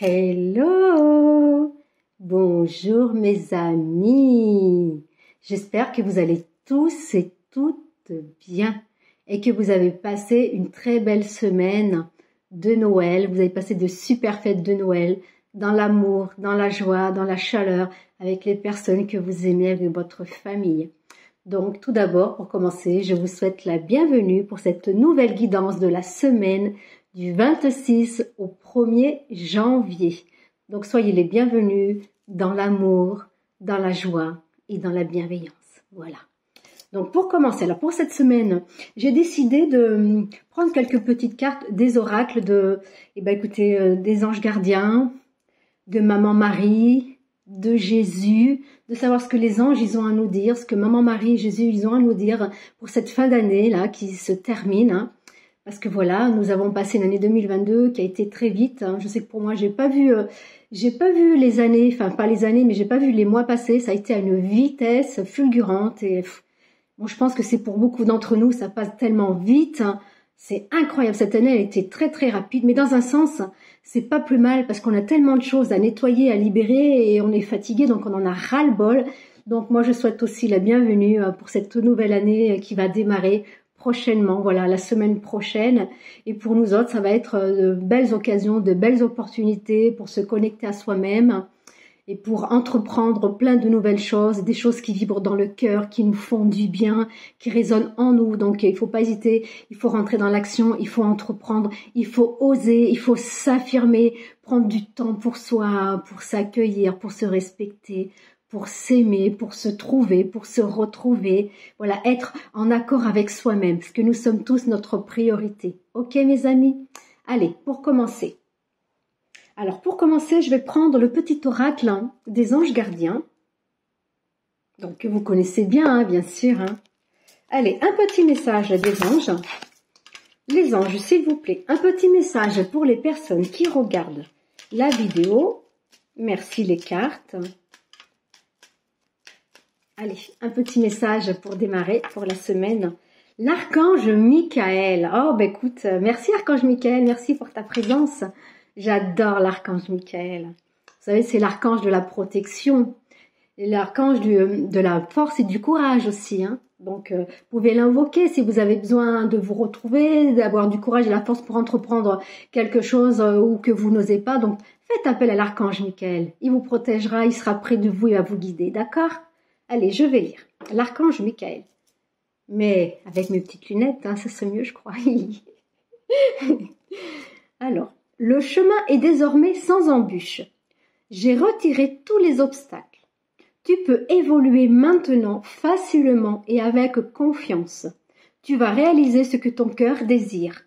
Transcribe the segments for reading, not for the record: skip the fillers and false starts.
Hello! Bonjour mes amis! J'espère que vous allez tous et toutes bien et que vous avez passé une très belle semaine de Noël. Vous avez passé de super fêtes de Noël dans l'amour, dans la joie, dans la chaleur avec les personnes que vous aimez, avec votre famille. Donc tout d'abord, pour commencer, je vous souhaite la bienvenue pour cette nouvelle guidance de la semaine du 26 au 1er janvier. Donc soyez les bienvenus dans l'amour, dans la joie et dans la bienveillance. Voilà. Donc pour commencer, alors pour cette semaine, j'ai décidé de prendre quelques petites cartes des oracles des anges gardiens, de Maman Marie, de Jésus, de savoir ce que les anges ils ont à nous dire, ce que Maman Marie et Jésus ils ont à nous dire pour cette fin d'année là qui se termine. Parce que voilà, nous avons passé une année 2022 qui a été très vite. Je sais que pour moi, j'ai pas vu les années, enfin pas les années, mais j'ai pas vu les mois passer. Ça a été à une vitesse fulgurante et bon, je pense que c'est pour beaucoup d'entre nous, ça passe tellement vite. C'est incroyable. Cette année, elle a été très très rapide, mais dans un sens, c'est pas plus mal parce qu'on a tellement de choses à nettoyer, à libérer et on est fatigué, donc on en a ras-le-bol. Donc moi, je souhaite aussi la bienvenue pour cette nouvelle année qui va démarrer prochainement, voilà, la semaine prochaine. Et pour nous autres, ça va être de belles occasions, de belles opportunités pour se connecter à soi-même et pour entreprendre plein de nouvelles choses, des choses qui vibrent dans le cœur, qui nous font du bien, qui résonnent en nous. Donc il faut pas hésiter, il faut rentrer dans l'action, il faut entreprendre, il faut oser, il faut s'affirmer, prendre du temps pour soi, pour s'accueillir, pour se respecter, pour s'aimer, pour se trouver, pour se retrouver, voilà, être en accord avec soi-même, parce que nous sommes tous notre priorité. Ok mes amis? Allez, pour commencer. Alors pour commencer, je vais prendre le petit oracle des anges gardiens, donc que vous connaissez bien, bien sûr. Allez, un petit message des anges. Les anges, s'il vous plaît, un petit message pour les personnes qui regardent la vidéo. Merci les cartes. Allez, un petit message pour démarrer pour la semaine. L'archange Michael. Oh, ben écoute, merci archange Michael, merci pour ta présence. J'adore l'archange Michael. Vous savez, c'est l'archange de la protection, l'archange de la force et du courage aussi. Donc, vous pouvez l'invoquer si vous avez besoin de vous retrouver, d'avoir du courage et la force pour entreprendre quelque chose ou que vous n'osez pas. Donc, faites appel à l'archange Michael. Il vous protégera, il sera près de vous et va vous guider, d'accord ? Allez, je vais lire. L'archange Michael. Mais avec mes petites lunettes, ça serait mieux, je crois. Alors, le chemin est désormais sans embûche. J'ai retiré tous les obstacles. Tu peux évoluer maintenant facilement et avec confiance. Tu vas réaliser ce que ton cœur désire.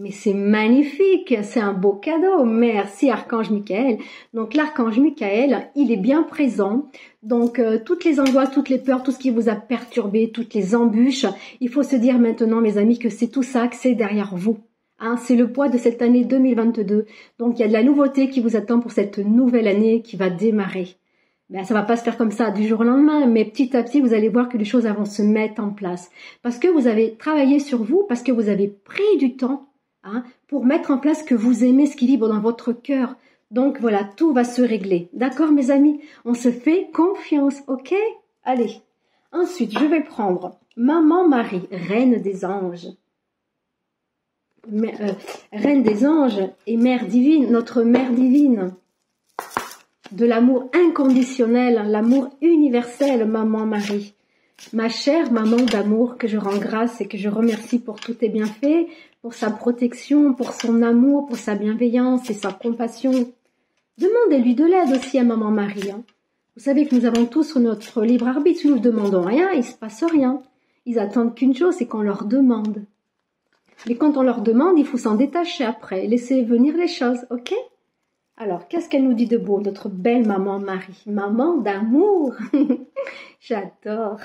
Mais c'est magnifique, c'est un beau cadeau. Merci archange Michael. Donc l'archange Michael, il est bien présent. Donc toutes les angoisses, toutes les peurs, tout ce qui vous a perturbé, toutes les embûches, il faut se dire maintenant mes amis que c'est tout ça, que c'est derrière vous. C'est le poids de cette année 2022. Donc il y a de la nouveauté qui vous attend pour cette nouvelle année qui va démarrer. Ben, ça va pas se faire comme ça du jour au lendemain, mais petit à petit, vous allez voir que les choses vont se mettre en place. Parce que vous avez travaillé sur vous, parce que vous avez pris du temps pour mettre en place ce que vous aimez, ce qui vibre dans votre cœur. Donc voilà, tout va se régler. D'accord mes amis? On se fait confiance, ok? Allez. Ensuite, je vais prendre Maman Marie, Reine des Anges. Reine des Anges et Mère Divine, notre Mère Divine. De l'amour inconditionnel, l'amour universel, Maman Marie. Ma chère maman d'amour que je rends grâce et que je remercie pour tous tes bienfaits, pour sa protection, pour son amour, pour sa bienveillance et sa compassion. Demandez-lui de l'aide aussi à Maman Marie. Vous savez que nous avons tous notre libre arbitre. Si nous ne demandons rien, il ne se passe rien. Ils attendent qu'une chose, c'est qu'on leur demande. Mais quand on leur demande, il faut s'en détacher après, laisser venir les choses, ok? Alors, qu'est-ce qu'elle nous dit de beau, notre belle Maman Marie? Maman d'amour. J'adore.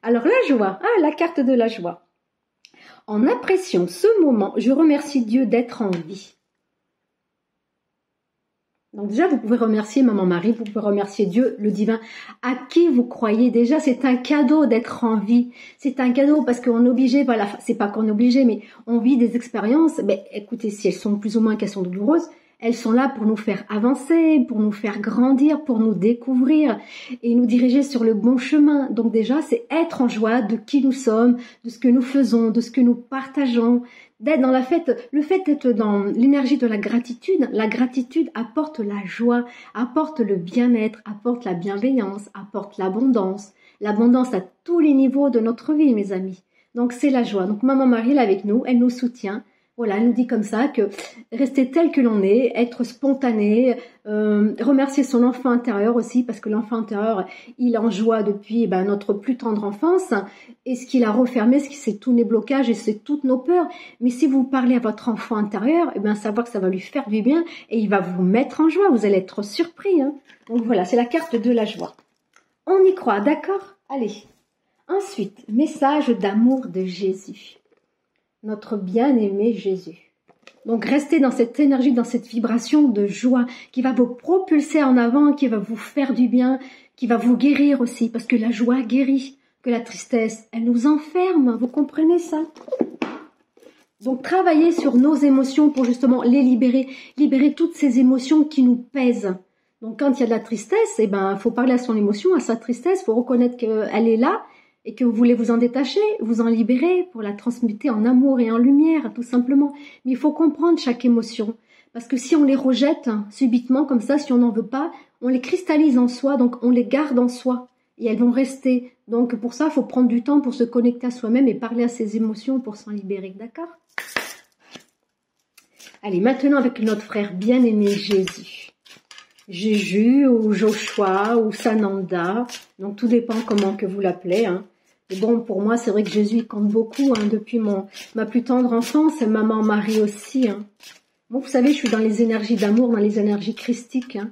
Alors, la joie. La carte de la joie. En appréciant ce moment, je remercie Dieu d'être en vie. Donc déjà, vous pouvez remercier Maman Marie, vous pouvez remercier Dieu, le divin, à qui vous croyez. Déjà, c'est un cadeau d'être en vie. C'est un cadeau parce qu'on est obligé, voilà, c'est pas qu'on est obligé, mais on vit des expériences. Mais écoutez, si elles sont plus ou moins qu'elles sont douloureuses, Elles sont là pour nous faire avancer, pour nous faire grandir, pour nous découvrir et nous diriger sur le bon chemin. Donc déjà, c'est être en joie de qui nous sommes, de ce que nous faisons, de ce que nous partageons, d'être dans la fête. Le fait d'être dans l'énergie de la gratitude apporte la joie, apporte le bien-être, apporte la bienveillance, apporte l'abondance. L'abondance à tous les niveaux de notre vie, mes amis. Donc c'est la joie. Donc Maman Marie est avec nous, elle nous soutient. Voilà, elle nous dit comme ça que rester tel que l'on est, être spontané, remercier son enfant intérieur aussi, parce que l'enfant intérieur, il est en joie depuis notre plus tendre enfance, et ce qu'il a refermé, c'est tous les blocages et c'est toutes nos peurs. Mais si vous parlez à votre enfant intérieur, savoir que ça va lui faire du bien, et il va vous mettre en joie, vous allez être surpris. Hein. Donc voilà, c'est la carte de la joie. On y croit, d'accord? Allez. Ensuite, message d'amour de Jésus. Notre bien-aimé Jésus. Donc restez dans cette énergie, dans cette vibration de joie qui va vous propulser en avant, qui va vous faire du bien, qui va vous guérir aussi, parce que la joie guérit, que la tristesse, elle nous enferme, vous comprenez ça? Donc travaillez sur nos émotions pour justement les libérer, libérer toutes ces émotions qui nous pèsent. Donc quand il y a de la tristesse, faut parler à son émotion, à sa tristesse, faut reconnaître qu'elle est là, et que vous voulez vous en détacher, vous en libérer pour la transmuter en amour et en lumière, tout simplement. Mais il faut comprendre chaque émotion. Parce que si on les rejette subitement comme ça, si on n'en veut pas, on les cristallise en soi, donc on les garde en soi. Et elles vont rester. Donc pour ça, il faut prendre du temps pour se connecter à soi-même et parler à ses émotions pour s'en libérer. D'accord? Allez, maintenant avec notre frère bien-aimé Jésus. Jésus ou Joshua ou Sananda. Donc tout dépend comment que vous l'appelez. Hein. Et bon, pour moi, c'est vrai que Jésus il compte beaucoup depuis ma plus tendre enfance, et Maman Marie aussi. Hein. Bon, vous savez, je suis dans les énergies d'amour, dans les énergies christiques. Hein.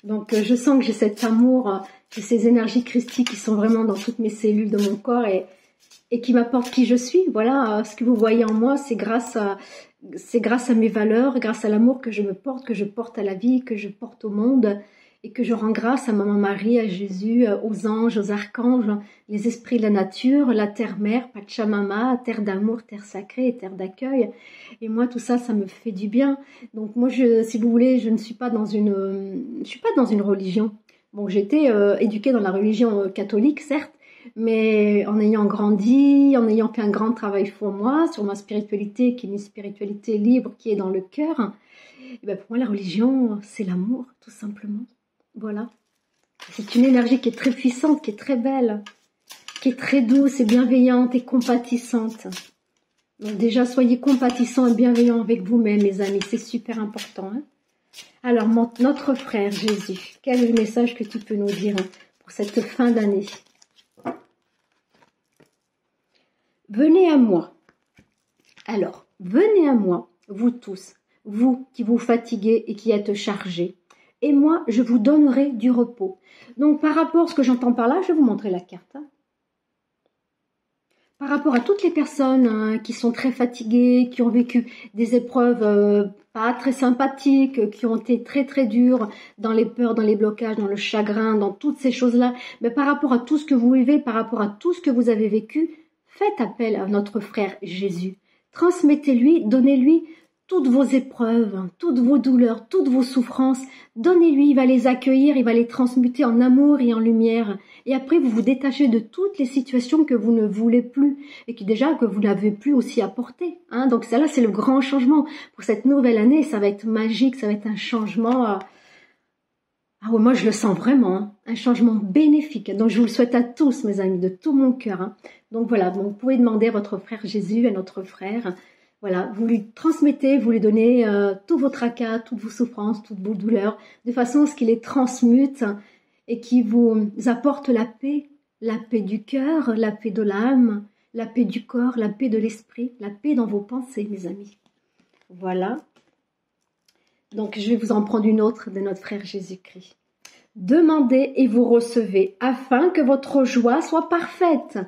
Donc, je sens que j'ai cet amour, j'ai ces énergies christiques qui sont vraiment dans toutes mes cellules de mon corps et qui m'apportent qui je suis. Voilà, ce que vous voyez en moi, c'est grâce à mes valeurs, grâce à l'amour que je porte à la vie, que je porte au monde. Et que je rends grâce à Maman Marie, à Jésus, aux anges, aux archanges, les esprits de la nature, la terre-mère, Pachamama, terre d'amour, terre sacrée et terre d'accueil. Et moi, tout ça, ça me fait du bien. Donc moi, si vous voulez, je suis pas dans une religion. Bon, j'étais éduquée dans la religion catholique, certes, mais en ayant grandi, en ayant fait un grand travail pour moi, sur ma spiritualité, qui est une spiritualité libre, qui est dans le cœur, et pour moi, la religion, c'est l'amour, tout simplement. Voilà. C'est une énergie qui est très puissante, qui est très belle, qui est très douce et bienveillante et compatissante. Donc déjà, soyez compatissants et bienveillants avec vous-même, mes amis. C'est super important. Hein. Alors, notre frère Jésus, quel est le message que tu peux nous dire pour cette fin d'année? Venez à moi. Alors, venez à moi, vous tous, vous qui vous fatiguez et qui êtes chargés. Et moi, je vous donnerai du repos. Donc, par rapport à ce que j'entends par là, je vais vous montrer la carte. Hein. Par rapport à toutes les personnes qui sont très fatiguées, qui ont vécu des épreuves pas très sympathiques, qui ont été très très dures dans les peurs, dans les blocages, dans le chagrin, dans toutes ces choses-là, mais par rapport à tout ce que vous vivez, par rapport à tout ce que vous avez vécu, faites appel à notre frère Jésus. Transmettez-lui, donnez-lui toutes vos épreuves, toutes vos douleurs, toutes vos souffrances, donnez-lui, il va les accueillir, il va les transmuter en amour et en lumière. Et après, vous vous détachez de toutes les situations que vous ne voulez plus et que vous n'avez plus aussi apporté. Hein. Donc ça là, c'est le grand changement. Pour cette nouvelle année, ça va être magique, ça va être un changement... Ah ouais, moi je le sens vraiment, hein. Un changement bénéfique. Donc je vous le souhaite à tous, mes amis, de tout mon cœur. Hein. Donc voilà, vous pouvez demander à votre frère Jésus, à notre frère... Voilà, vous lui transmettez, vous lui donnez tous vos tracas, toutes vos souffrances, toutes vos douleurs, de façon à ce qu'il les transmute et qui vous apporte la paix du cœur, la paix de l'âme, la paix du corps, la paix de l'esprit, la paix dans vos pensées, mes amis. Voilà. Donc, je vais vous en prendre une autre de notre frère Jésus-Christ. Demandez et vous recevez, afin que votre joie soit parfaite.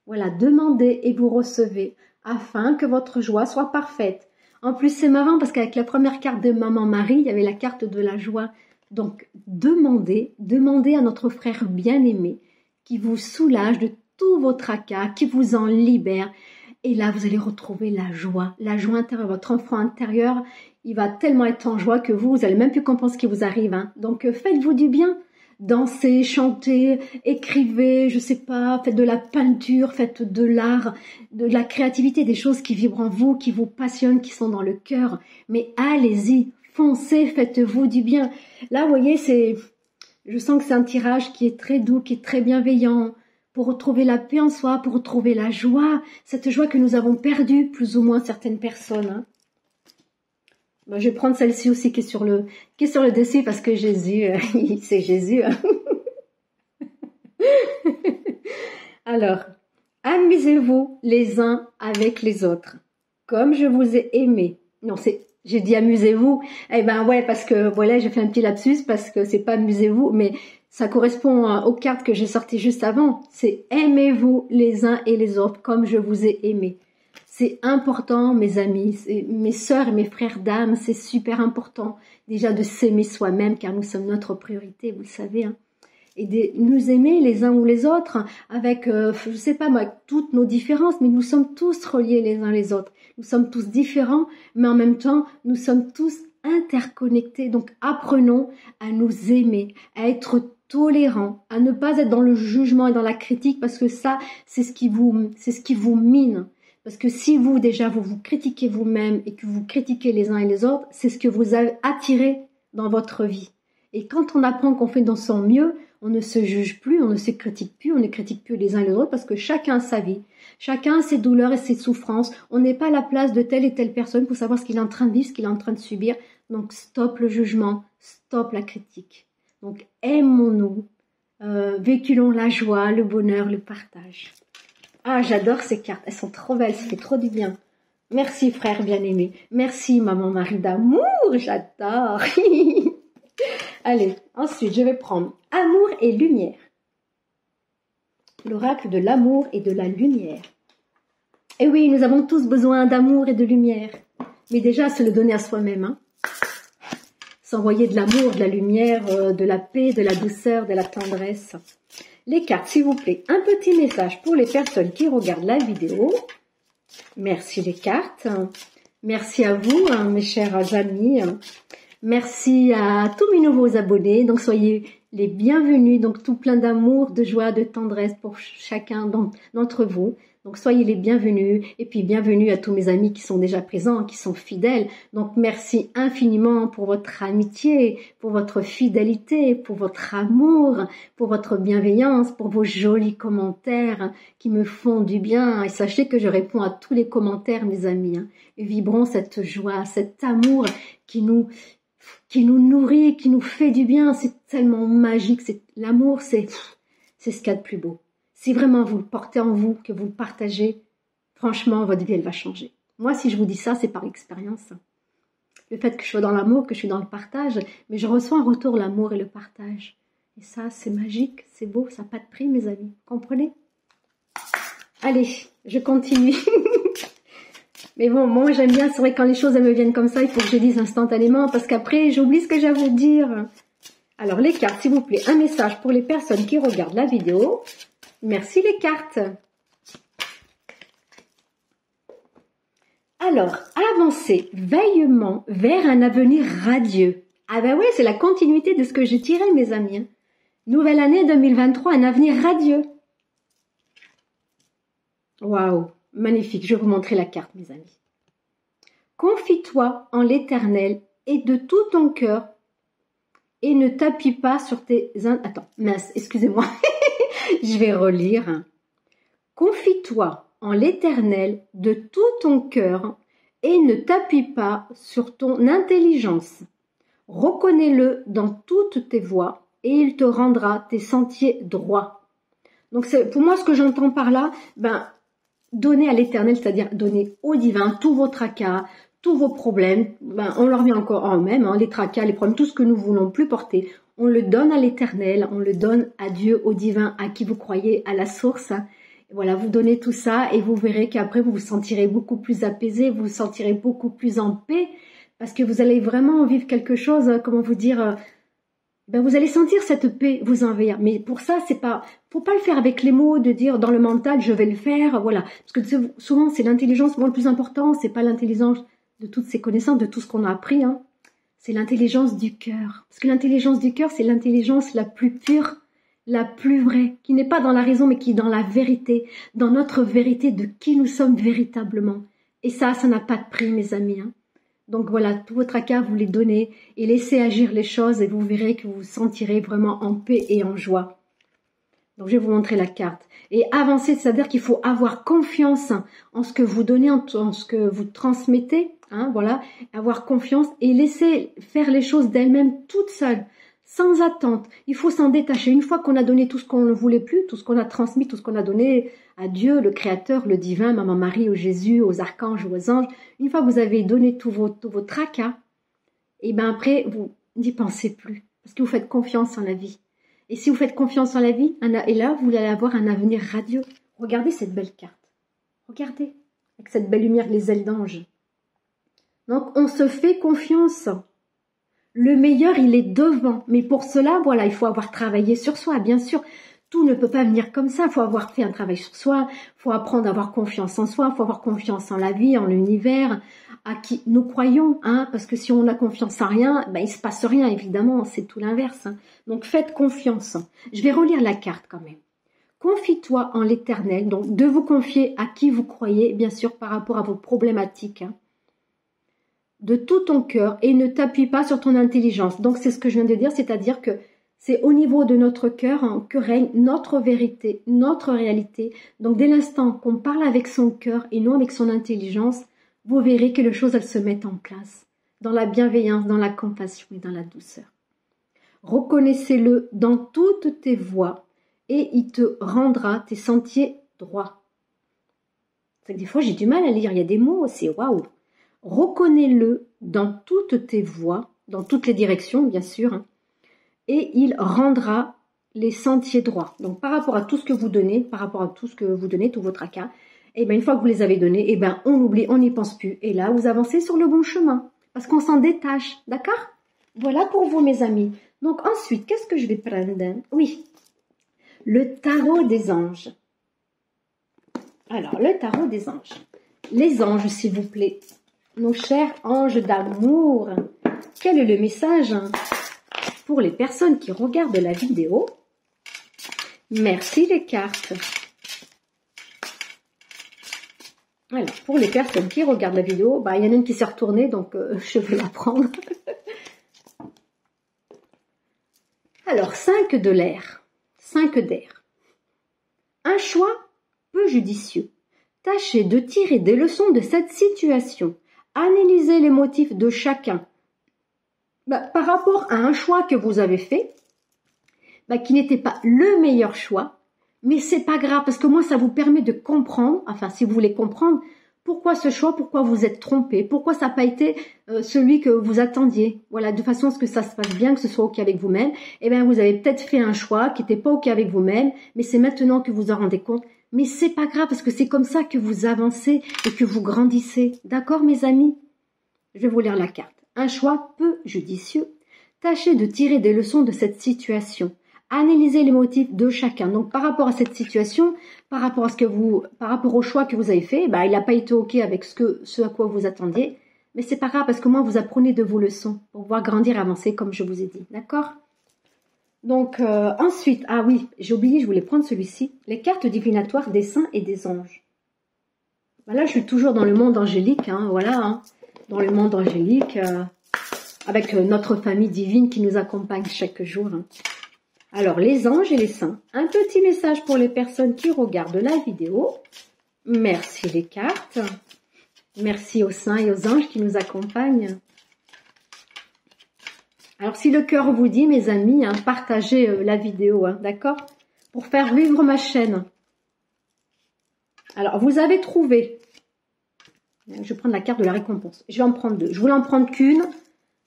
Voilà, demandez et vous recevez, afin que votre joie soit parfaite. En plus, c'est marrant parce qu'avec la première carte de Maman Marie, il y avait la carte de la joie. Donc, demandez à notre frère bien-aimé qui vous soulage de tous vos tracas, qui vous en libère. Et là, vous allez retrouver la joie intérieure. Votre enfant intérieur, il va tellement être en joie que vous allez même plus comprendre ce qui vous arrive. Hein. Donc, faites-vous du bien. Dansez, chantez, écrivez, je sais pas, faites de la peinture, faites de l'art, de la créativité, des choses qui vibrent en vous, qui vous passionnent, qui sont dans le cœur. Mais allez-y, foncez, faites-vous du bien. Là, vous voyez, je sens que c'est un tirage qui est très doux, qui est très bienveillant, pour retrouver la paix en soi, pour retrouver la joie, cette joie que nous avons perdue, plus ou moins certaines personnes. Hein. Ben, je vais prendre celle-ci aussi qui est sur le dessus parce que Jésus, c'est Jésus. Hein. Alors, amusez-vous les uns avec les autres, comme je vous ai aimé. Non, j'ai dit amusez-vous. Eh ben ouais, parce que voilà, j'ai fait un petit lapsus parce que c'est pas amusez-vous, mais ça correspond aux cartes que j'ai sorties juste avant. C'est aimez-vous les uns et les autres comme je vous ai aimé. C'est important, mes amis, mes sœurs et mes frères d'âme, c'est super important déjà de s'aimer soi-même car nous sommes notre priorité, vous le savez. Hein. Et de nous aimer les uns ou les autres avec, je sais pas moi, toutes nos différences, mais nous sommes tous reliés les uns les autres. Nous sommes tous différents, mais en même temps, nous sommes tous interconnectés. Donc apprenons à nous aimer, à être tolérants, à ne pas être dans le jugement et dans la critique parce que ça, c'est ce qui vous mine. Parce que si vous, déjà, vous critiquez vous-même et que vous critiquez les uns et les autres, c'est ce que vous avez attiré dans votre vie. Et quand on apprend qu'on fait dans son mieux, on ne se juge plus, on ne se critique plus, on ne critique plus les uns et les autres parce que chacun a sa vie. Chacun a ses douleurs et ses souffrances. On n'est pas à la place de telle et telle personne pour savoir ce qu'il est en train de vivre, ce qu'il est en train de subir. Donc, stop le jugement, stop la critique. Donc, aimons-nous, véhiculons la joie, le bonheur, le partage. Ah, j'adore ces cartes, elles sont trop belles, ça fait trop du bien. Merci frère bien-aimé, merci maman Marie d'amour, j'adore. Allez, ensuite je vais prendre amour et lumière. L'oracle de l'amour et de la lumière. Et oui, nous avons tous besoin d'amour et de lumière, mais déjà se le donner à soi-même. Hein. S'envoyer de l'amour, de la lumière, de la paix, de la douceur, de la tendresse. Les cartes, s'il vous plaît, un petit message pour les personnes qui regardent la vidéo. Merci les cartes. Merci à vous, mes chers amis. Merci à tous mes nouveaux abonnés. Donc, soyez les bienvenus. Donc, tout plein d'amour, de joie, de tendresse pour chacun d'entre vous. Donc, soyez les bienvenus. Et puis, bienvenue à tous mes amis qui sont déjà présents, qui sont fidèles. Donc, merci infiniment pour votre amitié, pour votre fidélité, pour votre amour, pour votre bienveillance, pour vos jolis commentaires qui me font du bien. Et sachez que je réponds à tous les commentaires, mes amis. Hein. Et vibrons cette joie, cet amour qui nous nourrit, qui nous fait du bien. C'est tellement magique. L'amour, c'est ce qu'il y a de plus beau. Si vraiment vous le portez en vous, que vous le partagez, franchement, votre vie, elle va changer. Moi, si je vous dis ça, c'est par expérience. Le fait que je sois dans l'amour, que je suis dans le partage, mais je reçois en retour l'amour et le partage. Et ça, c'est magique, c'est beau, ça n'a pas de prix, mes amis. Comprenez? Allez, je continue. Mais bon, moi, j'aime bien, c'est vrai, quand les choses, elles me viennent comme ça, il faut que je dise instantanément, parce qu'après, j'oublie ce que j'ai à vous dire. Alors, les cartes, s'il vous plaît, un message pour les personnes qui regardent la vidéo. Merci les cartes. Alors, avancez veillement vers un avenir radieux. Ah ben oui, c'est la continuité de ce que j'ai tiré, mes amis. Nouvelle année 2023, un avenir radieux. Waouh, magnifique. Je vais vous montrer la carte, mes amis. Confie-toi en l'Éternel et de tout ton cœur et ne t'appuie pas sur tes... Attends, mince, excusez-moi. Je vais relire. Confie-toi en l'Éternel de tout ton cœur et ne t'appuie pas sur ton intelligence. Reconnais-le dans toutes tes voies et il te rendra tes sentiers droits. Donc c'est pour moi ce que j'entends par là, donnez à l'Éternel, c'est-à-dire donnez au divin tous vos tracas, tous vos problèmes. On leur vient encore en même, les tracas, les problèmes, tout ce que nous voulons plus porter. On le donne à l'Éternel, on le donne à Dieu, au divin, à qui vous croyez, à la source. Voilà, vous donnez tout ça et vous verrez qu'après vous vous sentirez beaucoup plus apaisé, vous vous sentirez beaucoup plus en paix parce que vous allez vraiment vivre quelque chose, comment vous dire, ben vous allez sentir cette paix vous envahir. Mais pour ça, faut pas le faire avec les mots, de dire dans le mental, je vais le faire, voilà. Parce que souvent, c'est l'intelligence, le plus important, c'est pas l'intelligence de toutes ces connaissances, de tout ce qu'on a appris, hein. C'est l'intelligence du cœur. Parce que l'intelligence du cœur, c'est l'intelligence la plus pure, la plus vraie, qui n'est pas dans la raison, mais qui est dans la vérité, dans notre vérité de qui nous sommes véritablement. Et ça n'a pas de prix, mes amis, hein. Donc voilà, tout votre tracas, vous les donnez et laissez agir les choses et vous verrez que vous vous sentirez vraiment en paix et en joie. Donc je vais vous montrer la carte. Et avancer, c'est-à-dire qu'il faut avoir confiance en ce que vous donnez, en ce que vous transmettez, hein, voilà, avoir confiance et laisser faire les choses d'elles-mêmes toutes seules, sans attente. Il faut s'en détacher. Une fois qu'on a donné tout ce qu'on ne voulait plus, tout ce qu'on a transmis, tout ce qu'on a donné à Dieu, le Créateur, le Divin, Maman Marie, au Jésus, aux archanges, aux anges, une fois que vous avez donné tout vos tracas, et bien après, vous n'y pensez plus, parce que vous faites confiance en la vie. Et si vous faites confiance en la vie, et là, vous allez avoir un avenir radieux. Regardez cette belle carte. Regardez, avec cette belle lumière, les ailes d'ange. Donc, on se fait confiance. Le meilleur, il est devant. Mais pour cela, voilà, il faut avoir travaillé sur soi, bien sûr. Tout ne peut pas venir comme ça. Il faut avoir fait un travail sur soi. Il faut apprendre à avoir confiance en soi. Il faut avoir confiance en la vie, en l'univers, à qui nous croyons. Hein, parce que si on a confiance en rien, ben, il ne se passe rien, évidemment. C'est tout l'inverse. Hein. Donc, faites confiance. Je vais relire la carte quand même. Confie-toi en l'Éternel. Donc, de vous confier à qui vous croyez, bien sûr, par rapport à vos problématiques. Hein, de tout ton cœur et ne t'appuie pas sur ton intelligence. Donc, c'est ce que je viens de dire, c'est-à-dire que c'est au niveau de notre cœur hein, que règne notre vérité, notre réalité. Donc, dès l'instant qu'on parle avec son cœur et non avec son intelligence, vous verrez que les choses, elles se mettent en place. Dans la bienveillance, dans la compassion et dans la douceur. Reconnaissez-le dans toutes tes voies et il te rendra tes sentiers droits. C'est que des fois, j'ai du mal à lire. Il y a des mots, c'est waouh. Reconnais-le dans toutes tes voies, dans toutes les directions, bien sûr, hein, et il rendra les sentiers droits. Donc, par rapport à tout ce que vous donnez, tout votre tracas, et bien, une fois que vous les avez donnés, et ben, on oublie, on n'y pense plus. Et là, vous avancez sur le bon chemin, parce qu'on s'en détache, d'accord? Voilà pour vous, mes amis. Donc, ensuite, qu'est-ce que je vais prendre? Oui, le tarot des anges. Alors, le tarot des anges. Les anges, s'il vous plaît. Nos chers anges d'amour, quel est le message pour les personnes qui regardent la vidéo? Merci les cartes. Alors, pour les personnes qui regardent la vidéo, bah, il y en a une qui s'est retournée, donc je vais la prendre. Alors, 5 de l'air, 5 d'air. Un choix peu judicieux. Tâchez de tirer des leçons de cette situation. Analysez les motifs de chacun par rapport à un choix que vous avez fait, qui n'était pas le meilleur choix, mais c'est pas grave parce que moi ça vous permet de comprendre, enfin si vous voulez comprendre, pourquoi ce choix, pourquoi vous êtes trompé, pourquoi ça n'a pas été celui que vous attendiez. Voilà, de façon à ce que ça se passe bien, que ce soit ok avec vous-même. Eh bien, vous avez peut-être fait un choix qui n'était pas ok avec vous-même, mais c'est maintenant que vous en rendez compte. Mais c'est pas grave parce que c'est comme ça que vous avancez et que vous grandissez. D'accord, mes amis? Je vais vous lire la carte. Un choix peu judicieux. Tâchez de tirer des leçons de cette situation. Analysez les motifs de chacun. Donc, par rapport à cette situation, par rapport au choix que vous avez fait, il n'a pas été ok avec ce à quoi vous attendiez. Mais c'est pas grave parce que moi, vous apprenez de vos leçons pour pouvoir grandir et avancer comme je vous ai dit. D'accord? Donc, ensuite, ah oui, j'ai oublié, je voulais prendre celui-ci. Les cartes divinatoires des saints et des anges. Là, je suis toujours dans le monde angélique, hein, voilà, hein, dans le monde angélique, avec notre famille divine qui nous accompagne chaque jour. Hein. Alors, les anges et les saints. Un petit message pour les personnes qui regardent la vidéo. Merci les cartes. Merci aux saints et aux anges qui nous accompagnent. Alors, si le cœur vous dit, mes amis, hein, partagez la vidéo, hein, d'accord? Pour faire vivre ma chaîne. Alors, vous avez trouvé. Je vais prendre la carte de la récompense. Je vais en prendre 2. Je voulais en prendre qu'une.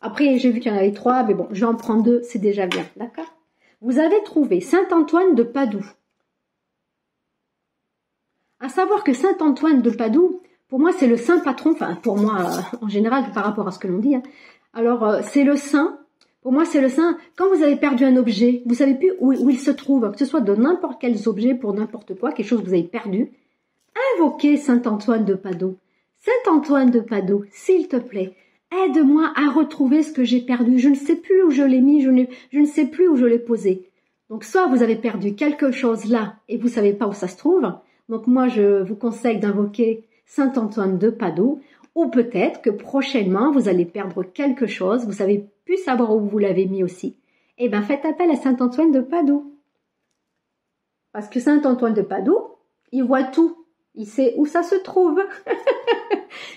Après, j'ai vu qu'il y en avait 3. Mais bon, je vais en prendre 2. C'est déjà bien, d'accord? Vous avez trouvé Saint-Antoine de Padoue. À savoir que Saint-Antoine de Padoue, pour moi, c'est le saint patron. Enfin, pour moi, en général, par rapport à ce que l'on dit. Hein. Alors, c'est le saint. Pour moi, c'est le saint. Quand vous avez perdu un objet, vous savez plus où il se trouve, que ce soit de n'importe quel objet pour n'importe quoi, quelque chose que vous avez perdu, invoquez Saint Antoine de Padoue. Saint Antoine de Padoue, s'il te plaît, aide-moi à retrouver ce que j'ai perdu. Je ne sais plus où je l'ai mis, je ne sais plus où je l'ai posé. Donc, soit vous avez perdu quelque chose là et vous savez pas où ça se trouve. Donc, moi, je vous conseille d'invoquer Saint Antoine de Padoue. Ou peut-être que prochainement, vous allez perdre quelque chose, vous savez plus savoir où vous l'avez mis aussi. Eh bien, faites appel à Saint Antoine de Padoue. Parce que Saint Antoine de Padoue, il voit tout. Il sait où ça se trouve.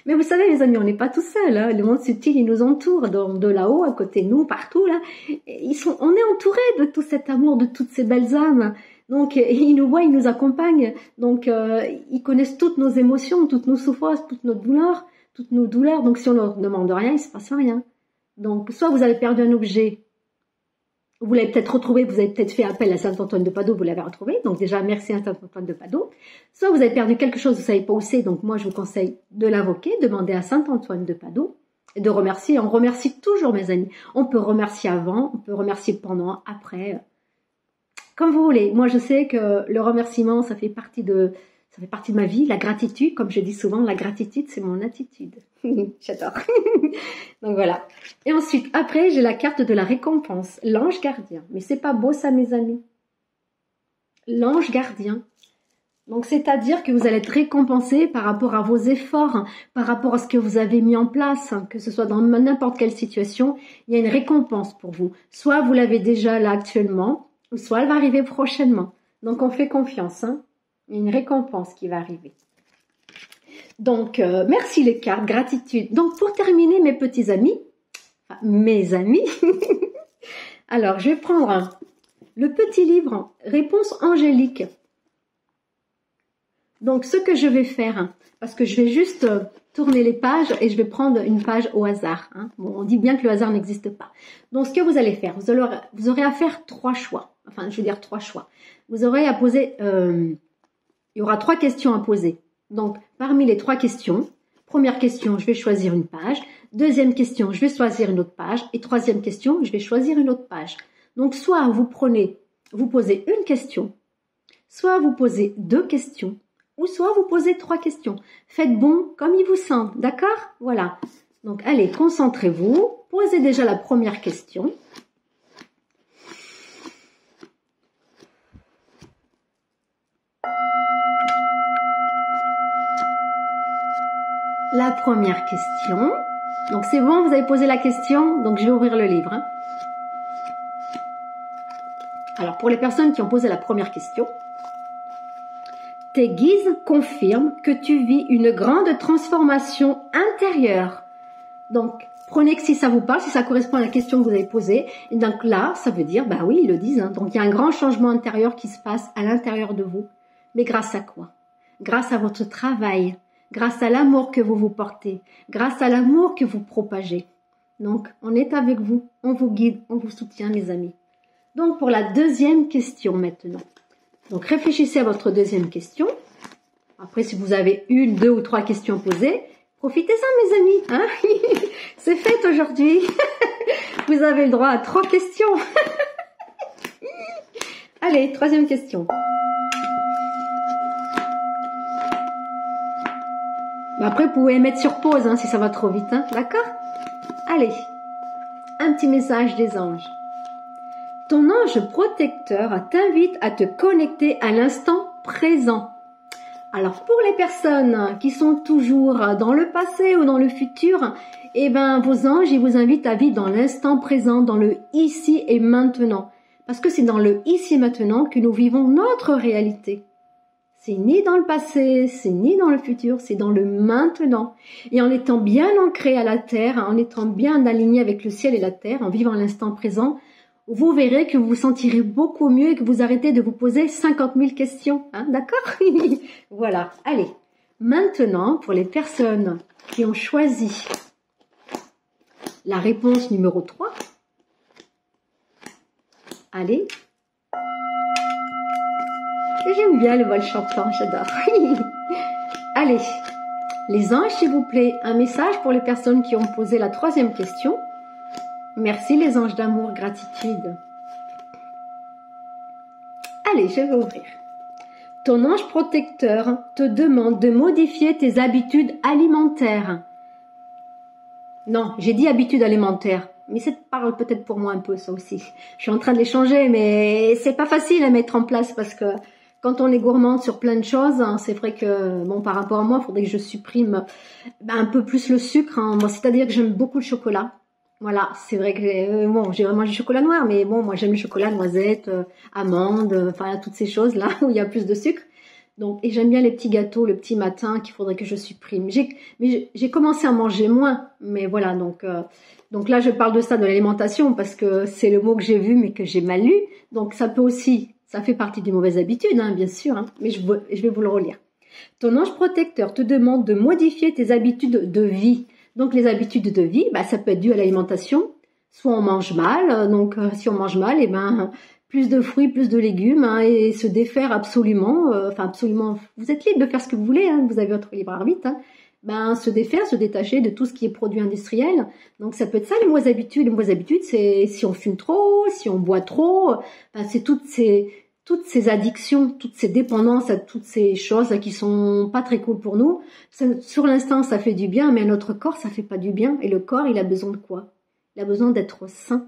Mais vous savez, les amis, on n'est pas tout seul. Hein. Le monde subtil, il nous entoure. De là-haut, à côté de nous, partout. Là, on est entouré de tout cet amour, de toutes ces belles âmes. Donc, ils nous voient, ils nous accompagnent. Donc, ils connaissent toutes nos émotions, toutes nos souffrances, toutes nos douleurs. Donc, si on ne leur demande rien, il ne se passe rien. Donc, soit vous avez perdu un objet, vous l'avez peut-être retrouvé, vous avez peut-être fait appel à Saint Antoine de Padoue, vous l'avez retrouvé. Donc, déjà, merci à Saint Antoine de Padoue. Soit vous avez perdu quelque chose, vous ne savez pas où c'est. Donc, moi, je vous conseille de l'invoquer, demander à Saint Antoine de Padoue et de remercier. On remercie toujours, mes amis. On peut remercier avant, on peut remercier pendant, après. Comme vous voulez. Moi, je sais que le remerciement, ça fait partie de ma vie, la gratitude, comme je dis souvent, la gratitude, c'est mon attitude. J'adore. Donc voilà. Et ensuite, après, j'ai la carte de la récompense, l'ange gardien. Mais c'est pas beau ça, mes amis? L'ange gardien. Donc, c'est-à-dire que vous allez être récompensé par rapport à vos efforts, par rapport à ce que vous avez mis en place, que ce soit dans n'importe quelle situation, il y a une récompense pour vous. Soit vous l'avez déjà là actuellement, ou soit elle va arriver prochainement. Donc, on fait confiance, hein. Il y a une récompense qui va arriver. Donc, merci les cartes, gratitude. Donc, pour terminer, mes petits amis, mes amis, alors, je vais prendre le petit livre « Réponse angélique ». Donc, ce que je vais faire, parce que je vais juste tourner les pages et je vais prendre une page au hasard. Hein. Bon, on dit bien que le hasard n'existe pas. Donc, ce que vous allez faire, vous aurez à faire 3 choix. Enfin, je veux dire 3 choix. Vous aurez à poser... il y aura 3 questions à poser. Donc, parmi les 3 questions, première question, je vais choisir une page. Deuxième question, je vais choisir une autre page. Et troisième question, je vais choisir une autre page. Donc, soit vous posez une question, soit vous posez 2 questions, ou soit vous posez 3 questions. Faites bon comme il vous semble, d'accord? Voilà. Donc, allez, concentrez-vous. Posez déjà la première question. La première question. Donc, c'est bon, vous avez posé la question. Donc, je vais ouvrir le livre. Hein. Alors, pour les personnes qui ont posé la première question, tes guises confirment que tu vis une grande transformation intérieure. Donc, prenez que si ça vous parle, si ça correspond à la question que vous avez posée. Et donc là, ça veut dire, bah oui, ils le disent. Hein. Donc, il y a un grand changement intérieur qui se passe à l'intérieur de vous. Mais grâce à quoi? Grâce à votre travail. Grâce à l'amour que vous vous portez, grâce à l'amour que vous propagez. Donc, on est avec vous, on vous guide, on vous soutient, mes amis. Donc, pour la deuxième question maintenant. Donc, réfléchissez à votre deuxième question. Après, si vous avez 1, 2 ou 3 questions posées, profitez-en, mes amis. Hein. C'est fait aujourd'hui. Vous avez le droit à 3 questions. Allez, troisième question. Après, vous pouvez mettre sur pause hein, si ça va trop vite, hein, d'accord? Allez, un petit message des anges. Ton ange protecteur t'invite à te connecter à l'instant présent. Alors, pour les personnes qui sont toujours dans le passé ou dans le futur, eh ben, vos anges, ils vous invitent à vivre dans l'instant présent, dans le ici et maintenant. Parce que c'est dans le ici et maintenant que nous vivons notre réalité. C'est ni dans le passé, c'est ni dans le futur, c'est dans le maintenant. Et en étant bien ancré à la terre, en étant bien aligné avec le ciel et la terre, en vivant l'instant présent, vous verrez que vous vous sentirez beaucoup mieux et que vous arrêtez de vous poser 50 000 questions. Hein, d'accord? Voilà. Allez. Maintenant, pour les personnes qui ont choisi la réponse numéro 3, allez. J'aime bien le vol chantant, j'adore. Allez, les anges, s'il vous plaît, un message pour les personnes qui ont posé la 3e question. Merci les anges d'amour, gratitude. Allez, je vais ouvrir. Ton ange protecteur te demande de modifier tes habitudes alimentaires. Non, j'ai dit habitudes alimentaires, mais ça parle peut-être pour moi un peu ça aussi. Je suis en train de les changer, mais c'est pas facile à mettre en place parce que quand on est gourmande sur plein de choses, hein, c'est vrai que bon, par rapport à moi, il faudrait que je supprime un peu plus le sucre. Hein. Bon, c'est-à-dire que j'aime beaucoup le chocolat. Voilà, c'est vrai que bon, j'ai vraiment du chocolat noir, mais bon, moi j'aime le chocolat noisette, amande, enfin toutes ces choses là où il y a plus de sucre. Donc, et j'aime bien les petits gâteaux le petit matin qu'il faudrait que je supprime. J'ai commencé à manger moins, mais voilà, donc là je parle de ça, de l'alimentation, parce que c'est le mot que j'ai vu mais que j'ai mal lu. Donc ça peut aussi, ça fait partie des mauvaises habitudes, hein, bien sûr, hein, mais je vais vous le relire. Ton ange protecteur te demande de modifier tes habitudes de vie. Donc les habitudes de vie, bah, ça peut être dû à l'alimentation. Soit on mange mal, donc si on mange mal, et ben plus de fruits, plus de légumes, hein, et se défaire absolument, enfin absolument, vous êtes libre de faire ce que vous voulez, hein, vous avez votre libre arbitre, hein, ben se défaire, se détacher de tout ce qui est produit industriel. Donc ça peut être ça les mauvaises habitudes. Les mauvaises habitudes, c'est si on fume trop, si on boit trop, ben, c'est toutes ces addictions, toutes ces dépendances à toutes ces choses qui sont pas très cool pour nous. Sur l'instant, ça fait du bien, mais à notre corps, ça fait pas du bien. Et le corps, il a besoin de quoi? Il a besoin d'être sain.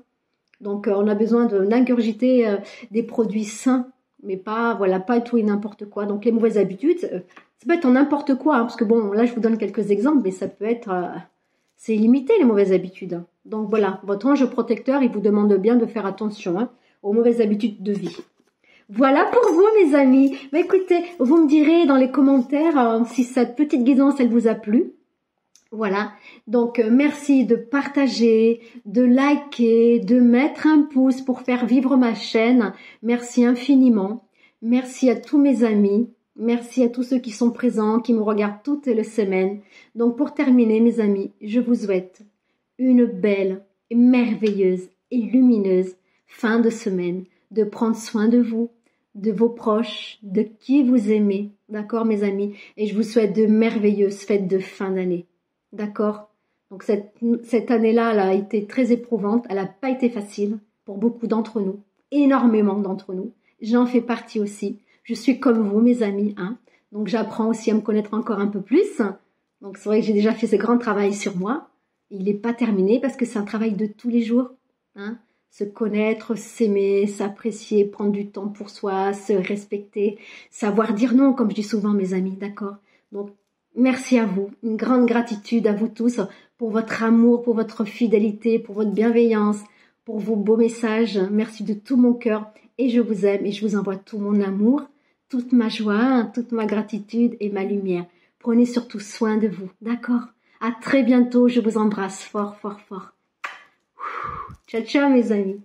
Donc, on a besoin d'ingurgiter des produits sains, mais pas, voilà, pas tout et n'importe quoi. Donc, les mauvaises habitudes, ça peut être en n'importe quoi, hein, parce que bon, là, je vous donne quelques exemples, mais ça peut être, c'est limité les mauvaises habitudes. Hein. Donc, voilà, votre ange protecteur, il vous demande bien de faire attention hein, aux mauvaises habitudes de vie. Voilà pour vous, mes amis. Mais écoutez, vous me direz dans les commentaires si cette petite guidance, elle vous a plu. Voilà, donc merci de partager, de liker, de mettre un pouce pour faire vivre ma chaîne. Merci infiniment. Merci à tous mes amis. Merci à tous ceux qui sont présents, qui me regardent toutes les semaines. Donc pour terminer, mes amis, je vous souhaite une belle, merveilleuse et lumineuse fin de semaine. De prendre soin de vous, de vos proches, de qui vous aimez. D'accord, mes amis? Et je vous souhaite de merveilleuses fêtes de fin d'année. D'accord? Donc cette année-là, elle a été très éprouvante. Elle n'a pas été facile pour beaucoup d'entre nous. Énormément d'entre nous. J'en fais partie aussi. Je suis comme vous, mes amis. Hein? Donc j'apprends aussi à me connaître encore un peu plus. Donc c'est vrai que j'ai déjà fait ce grand travail sur moi. Il n'est pas terminé parce que c'est un travail de tous les jours. Hein? Se connaître, s'aimer, s'apprécier, prendre du temps pour soi, se respecter, savoir dire non, comme je dis souvent, mes amis. D'accord? Donc merci à vous, une grande gratitude à vous tous pour votre amour, pour votre fidélité, pour votre bienveillance, pour vos beaux messages. Merci de tout mon cœur et je vous aime et je vous envoie tout mon amour, toute ma joie, toute ma gratitude et ma lumière. Prenez surtout soin de vous, d'accord? À très bientôt, je vous embrasse fort, fort, fort. Ciao, ciao mes amis.